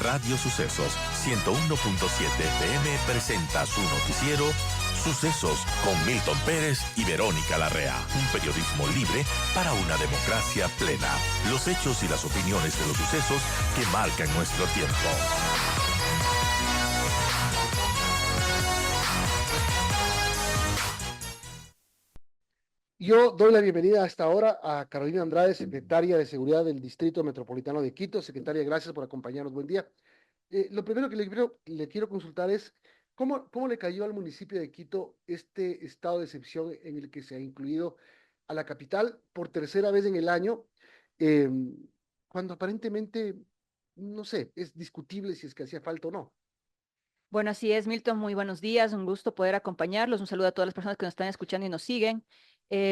Radio Sucesos 101.7 FM presenta su noticiero Sucesos con Milton Pérez y Verónica Larrea. Un periodismo libre para una democracia plena. Los hechos y las opiniones de los sucesos que marcan nuestro tiempo. Yo doy la bienvenida a esta hora a Carolina Andrade, secretaria de Seguridad del Distrito Metropolitano de Quito. Secretaria, gracias por acompañarnos. Buen día. Lo primero que le quiero consultar es cómo le cayó al municipio de Quito este estado de excepción en el que se ha incluido a la capital por tercera vez en el año, eh, cuando aparentemente, no sé, es discutible si es que hacía falta o no. Bueno, así es, Milton, muy buenos días, un gusto poder acompañarlos, un saludo a todas las personas que nos están escuchando y nos siguen.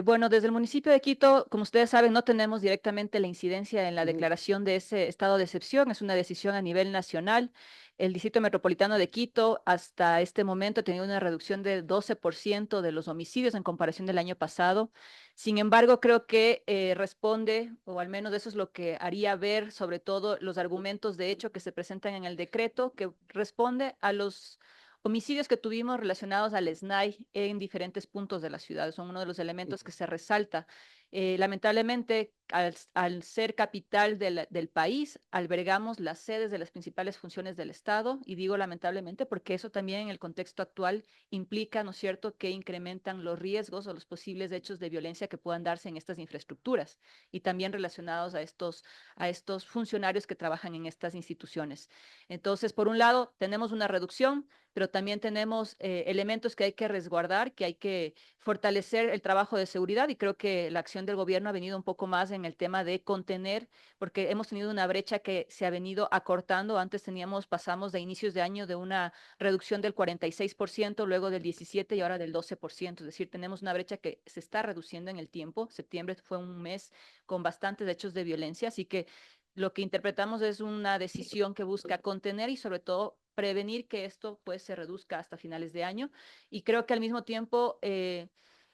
Bueno, desde el municipio de Quito, como ustedes saben, no tenemos directamente la incidencia en la Ujú. declaración de ese estado de excepción, es una decisión a nivel nacional. El Distrito Metropolitano de Quito hasta este momento ha tenido una reducción de 12% de los homicidios en comparación del año pasado. Sin embargo, creo que responde, o al menos eso es lo que haría ver, sobre todo los argumentos de hecho que se presentan en el decreto, que responde a los homicidios que tuvimos relacionados al SNAI en diferentes puntos de la ciudad. Son uno de los elementos que se resalta. Lamentablemente, al ser capital del país, albergamos las sedes de las principales funciones del Estado, y digo lamentablemente porque eso también en el contexto actual implica, ¿no es cierto?, que incrementan los riesgos o los posibles hechos de violencia que puedan darse en estas infraestructuras y también relacionados a estos funcionarios que trabajan en estas instituciones. Entonces, por un lado, tenemos una reducción, pero también tenemos elementos que hay que resguardar, que hay que fortalecer el trabajo de seguridad, y creo que la acción del gobierno ha venido un poco más en el tema de contener, porque hemos tenido una brecha que se ha venido acortando. Antes pasamos de inicios de año de una reducción del 46%, luego del 17% y ahora del 12%. Es decir, tenemos una brecha que se está reduciendo en el tiempo. Septiembre fue un mes con bastantes hechos de violencia, así que lo que interpretamos es una decisión que busca contener y sobre todo prevenir que esto pues se reduzca hasta finales de año. Y creo que al mismo tiempo,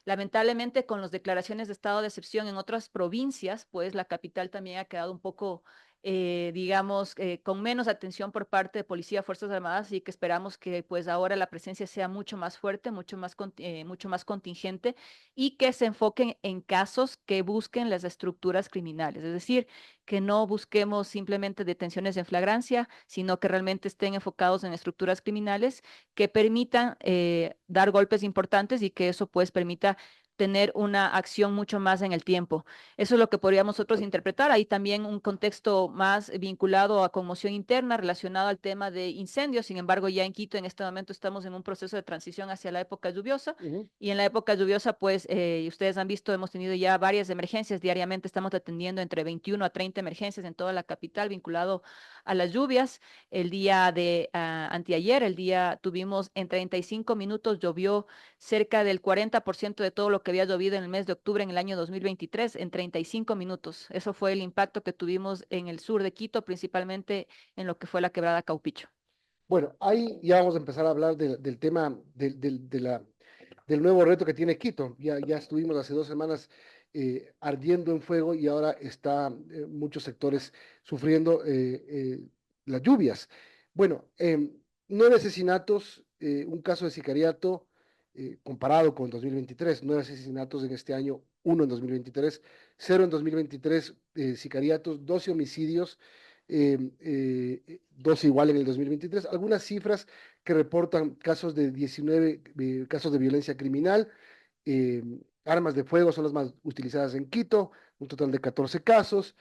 lamentablemente con las declaraciones de estado de excepción en otras provincias, pues la capital también ha quedado un poco, digamos, con menos atención por parte de Policía, Fuerzas Armadas, y que esperamos que pues ahora la presencia sea mucho más fuerte, mucho más contingente, y que se enfoquen en casos que busquen las estructuras criminales. Es decir, que no busquemos simplemente detenciones en flagrancia, sino que realmente estén enfocados en estructuras criminales que permitan dar golpes importantes, y que eso pues permita tener una acción mucho más en el tiempo. Eso es lo que podríamos nosotros interpretar. Hay también un contexto más vinculado a conmoción interna relacionado al tema de incendios. Sin embargo, ya en Quito en este momento estamos en un proceso de transición hacia la época lluviosa, Ujú. y en la época lluviosa, pues, ustedes han visto, hemos tenido ya varias emergencias. Diariamente estamos atendiendo entre 21 a 30 emergencias en toda la capital vinculado a las lluvias. El día de anteayer, el día tuvimos en 35 minutos, llovió cerca del 40% de todo lo que había llovido en el mes de octubre en el año 2023, en 35 minutos. Eso fue el impacto que tuvimos en el sur de Quito, principalmente en lo que fue la quebrada Caupicho. Bueno, ahí ya vamos a empezar a hablar del tema del nuevo reto que tiene Quito. Ya estuvimos hace 2 semanas ardiendo en fuego y ahora está muchos sectores sufriendo las lluvias. Bueno, 9 asesinatos, un caso de sicariato comparado con 2023, 9 asesinatos en este año, uno en 2023, cero en 2023 sicariatos, 12 homicidios, 12 igual en el 2023. Algunas cifras que reportan casos de 19 casos de violencia criminal. eh, Armas de fuego son las más utilizadas en Quito, un total de 14 casos.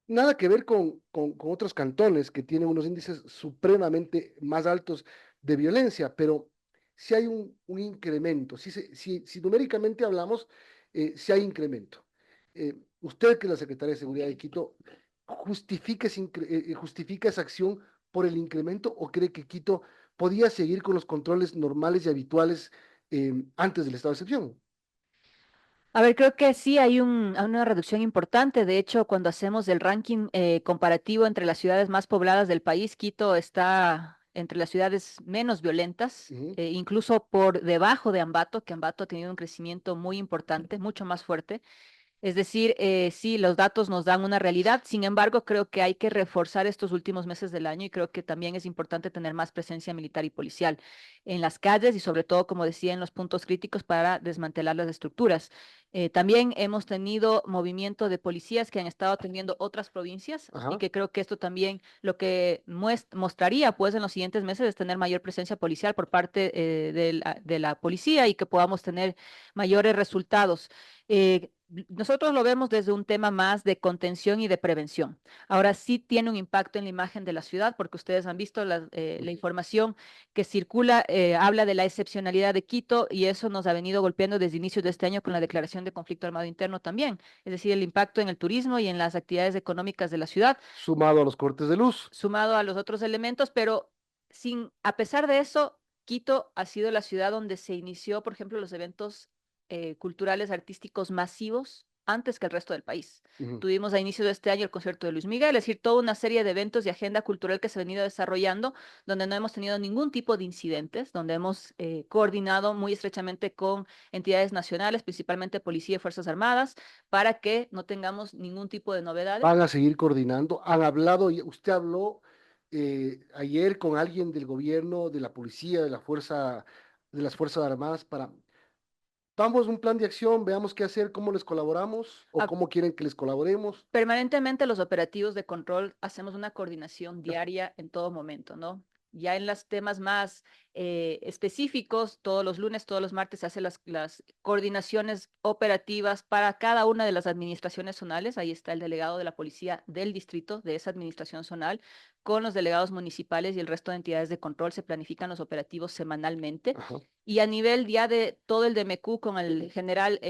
Nada que ver con otros cantones que tienen unos índices supremamente más altos de violencia, pero si hay un incremento, si numéricamente hablamos, si hay incremento. Usted, que es la Secretaria de Seguridad de Quito, ¿justifica esa acción por el incremento o cree que Quito podía seguir con los controles normales y habituales antes del estado de excepción? A ver, creo que sí hay una reducción importante. De hecho, cuando hacemos el ranking comparativo entre las ciudades más pobladas del país, Quito está entre las ciudades menos violentas, Ujú. incluso por debajo de Ambato, que Ambato ha tenido un crecimiento muy importante, mucho más fuerte. Es decir, sí, los datos nos dan una realidad, sin embargo, creo que hay que reforzar estos últimos meses del año y creo que también es importante tener más presencia militar y policial en las calles y sobre todo, como decía, en los puntos críticos para desmantelar las estructuras. También hemos tenido movimiento de policías que han estado atendiendo otras provincias y Ajá. que creo que esto también lo que mostraría pues en los siguientes meses es tener mayor presencia policial por parte de la policía y que podamos tener mayores resultados. Nosotros lo vemos desde un tema más de contención y de prevención. Ahora sí tiene un impacto en la imagen de la ciudad, porque ustedes han visto la información que circula, habla de la excepcionalidad de Quito y eso nos ha venido golpeando desde inicios de este año con la declaración de conflicto armado interno también. Es decir, el impacto en el turismo y en las actividades económicas de la ciudad, Sumado a los cortes de luz. sumado a los otros elementos, pero a pesar de eso, Quito ha sido la ciudad donde se inició, por ejemplo, los eventos culturales artísticos masivos antes que el resto del país. Ujú. Tuvimos a inicio de este año el concierto de Luis Miguel, es decir, toda una serie de eventos y agenda cultural que se ha venido desarrollando, donde no hemos tenido ningún tipo de incidentes, donde hemos coordinado muy estrechamente con entidades nacionales, principalmente Policía y Fuerzas Armadas, para que no tengamos ningún tipo de novedades. Van a seguir coordinando. Han hablado, usted habló ayer con alguien del gobierno, de la policía, de las Fuerzas Armadas para, vamos un plan de acción, veamos qué hacer, cómo les colaboramos o cómo quieren que les colaboremos. Permanentemente los operativos de control hacemos una coordinación diaria en todo momento, ¿no? Ya en los temas más específicos, todos los lunes, todos los martes se hacen las coordinaciones operativas para cada una de las administraciones zonales. Ahí está el delegado de la policía del distrito de esa administración zonal con los delegados municipales y el resto de entidades de control. Se planifican los operativos semanalmente. Ajá. Y a nivel ya de todo el DMQ con el general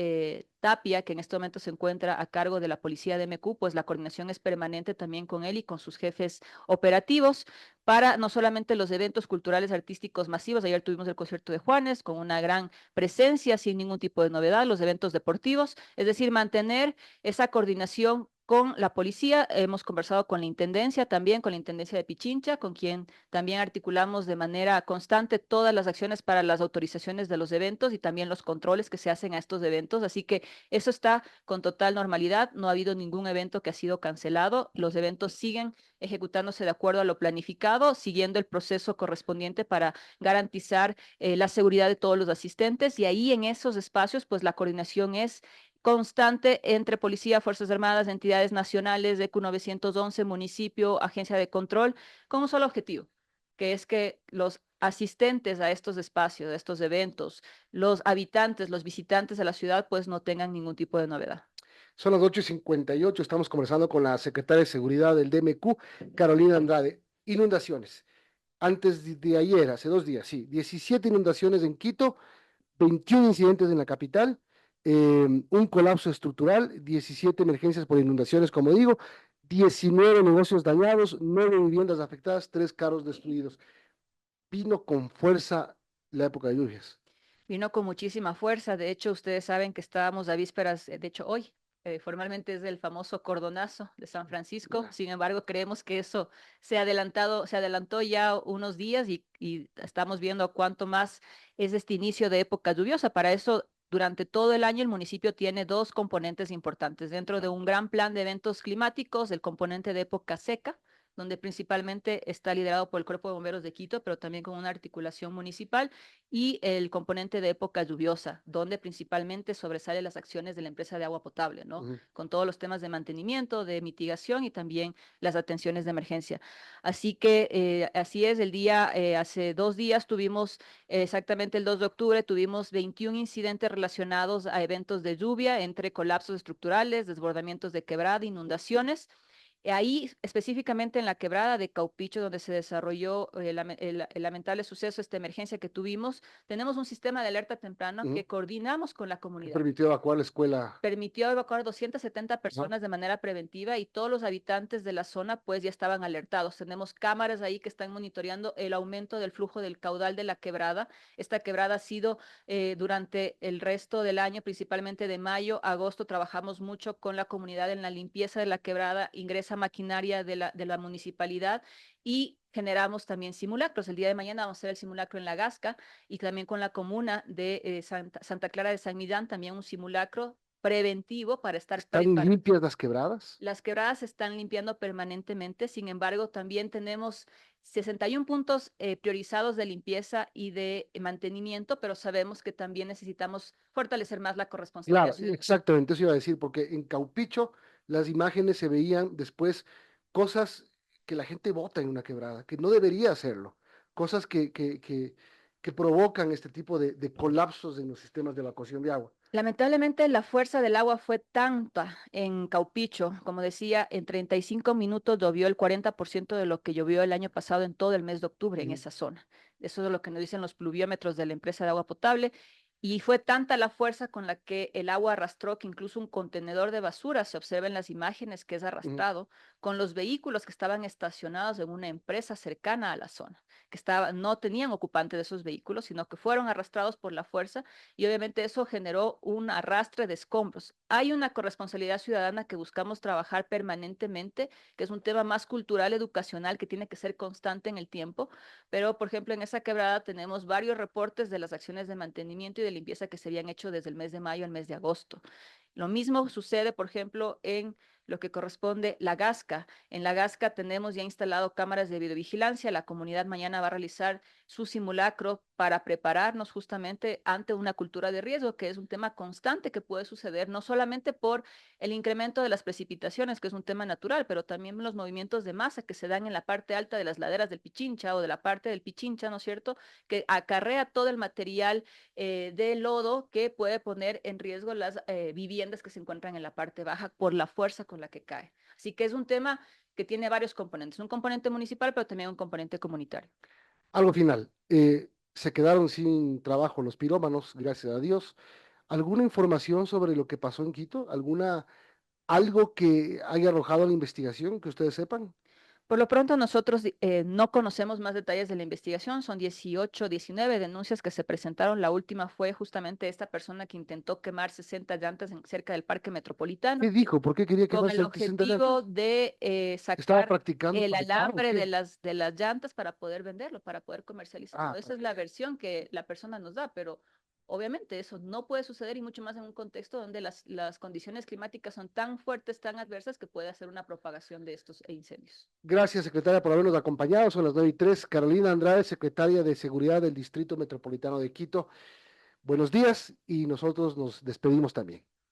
Tapia, que en este momento se encuentra a cargo de la policía de MQ, pues la coordinación es permanente también con él y con sus jefes operativos para no solamente los eventos culturales artísticos masivos, ayer tuvimos el concierto de Juanes con una gran presencia, sin ningún tipo de novedad, los eventos deportivos, es decir, mantener esa coordinación con la policía. Hemos conversado con la Intendencia también, con la Intendencia de Pichincha, con quien también articulamos de manera constante todas las acciones para las autorizaciones de los eventos y también los controles que se hacen a estos eventos. Así que eso está con total normalidad. No ha habido ningún evento que ha sido cancelado. Los eventos siguen ejecutándose de acuerdo a lo planificado, siguiendo el proceso correspondiente para garantizar la seguridad de todos los asistentes. Y ahí en esos espacios, pues la coordinación es constante entre policía, Fuerzas Armadas, entidades nacionales, EQ 911, municipio, agencia de control, con un solo objetivo, que es que los asistentes a estos espacios, a estos eventos, los habitantes, los visitantes de la ciudad, pues no tengan ningún tipo de novedad. Son las 8:58. Estamos conversando con la secretaria de Seguridad del DMQ, Carolina Andrade. Inundaciones. Antes de ayer, hace 2 días, sí, 17 inundaciones en Quito, 21 incidentes en la capital, un colapso estructural, 17 emergencias por inundaciones, como digo, 19 negocios dañados, 9 viviendas afectadas, 3 carros destruidos. Vino con fuerza la época de lluvias. Vino con muchísima fuerza. De hecho, ustedes saben que estábamos a vísperas, de hecho, hoy. Formalmente es el famoso cordonazo de San Francisco. Sin embargo, creemos que eso se adelantó ya unos días y estamos viendo cuánto más es este inicio de época lluviosa. Para eso, durante todo el año, el municipio tiene dos componentes importantes. Dentro de un gran plan de eventos climáticos, el componente de época seca, donde principalmente está liderado por el Cuerpo de Bomberos de Quito, pero también con una articulación municipal, y el componente de época lluviosa, donde principalmente sobresalen las acciones de la empresa de agua potable, ¿no? Ujú. Con todos los temas de mantenimiento, de mitigación y también las atenciones de emergencia. Así que así es, hace 2 días tuvimos, exactamente el 2 de octubre, tuvimos 21 incidentes relacionados a eventos de lluvia, entre colapsos estructurales, desbordamientos de quebrada, inundaciones. Ahí, específicamente en la quebrada de Caupicho, donde se desarrolló el lamentable suceso, esta emergencia que tuvimos, tenemos un sistema de alerta temprana Ujú. que coordinamos con la Que comunidad. permitió evacuar la escuela. Permitió evacuar 270 Ajá. personas de manera preventiva y todos los habitantes de la zona pues ya estaban alertados. Tenemos cámaras ahí que están monitoreando el aumento del flujo del caudal de la quebrada. Esta quebrada ha sido durante el resto del año, principalmente de mayo, agosto, trabajamos mucho con la comunidad en la limpieza de la quebrada, ingresa maquinaria de la municipalidad y generamos también simulacros. El día de mañana vamos a hacer el simulacro en La Gasca y también con la comuna de Santa Clara de San Millán, también un simulacro preventivo para estar ¿Están preparados. limpias las quebradas? Las quebradas se están limpiando permanentemente, sin embargo, también tenemos 61 puntos priorizados de limpieza y de mantenimiento, pero sabemos que también necesitamos fortalecer más la corresponsabilidad Claro, ciudadana. exactamente, eso iba a decir, porque en Caupicho las imágenes se veían después cosas que la gente bota en una quebrada, que no debería hacerlo, cosas que provocan este tipo de colapsos en los sistemas de evacuación de agua. Lamentablemente, la fuerza del agua fue tanta en Caupicho, como decía, en 35 minutos llovió el 40% de lo que llovió el año pasado en todo el mes de octubre en Ujú. esa zona. Eso es lo que nos dicen los pluviómetros de la empresa de agua potable. Y fue tanta la fuerza con la que el agua arrastró que incluso un contenedor de basura se observa en las imágenes que es Ujú. arrastrado con los vehículos que estaban estacionados en una empresa cercana a la zona, no tenían ocupante de esos vehículos, sino que fueron arrastrados por la fuerza y obviamente eso generó un arrastre de escombros. Hay una corresponsabilidad ciudadana que buscamos trabajar permanentemente, que es un tema más cultural, educacional, que tiene que ser constante en el tiempo, pero por ejemplo en esa quebrada tenemos varios reportes de las acciones de mantenimiento y de limpieza que se habían hecho desde el mes de mayo al mes de agosto. Lo mismo sucede, por ejemplo, en lo que corresponde la Gasca. En la Gasca tenemos ya instalado cámaras de videovigilancia. La comunidad mañana va a realizar su simulacro para prepararnos justamente ante una cultura de riesgo, que es un tema constante que puede suceder, no solamente por el incremento de las precipitaciones, que es un tema natural, pero también los movimientos de masa que se dan en la parte alta de las laderas del Pichincha o de la parte del Pichincha, ¿no es cierto?, que acarrea todo el material de lodo que puede poner en riesgo las viviendas que se encuentran en la parte baja por la fuerza con la que cae. Así que es un tema que tiene varios componentes, un componente municipal, pero también un componente comunitario. Algo final, se quedaron sin trabajo los pirómanos, gracias a Dios. ¿Alguna información sobre lo que pasó en Quito? ¿Algo que haya arrojado la investigación que ustedes sepan? Por lo pronto nosotros no conocemos más detalles de la investigación, son 18, 19 denuncias que se presentaron. La última fue justamente esta persona que intentó quemar 60 llantas cerca del Parque Metropolitano ¿Qué dijo? ¿Por qué quería con quemar el 60 llantas? objetivo de ¿Estaba sacar practicando el para el paro o alambre qué? de las llantas para poder venderlo, para poder comercializarlo. Ah, Esa es la versión que la persona nos da, pero obviamente eso no puede suceder y mucho más en un contexto donde las condiciones climáticas son tan fuertes, tan adversas, que puede hacer una propagación de estos incendios. gracias, secretaria, por habernos acompañado. Son las 9:03. Carolina Andrade, secretaria de Seguridad del Distrito Metropolitano de Quito. Buenos días y nosotros nos despedimos también.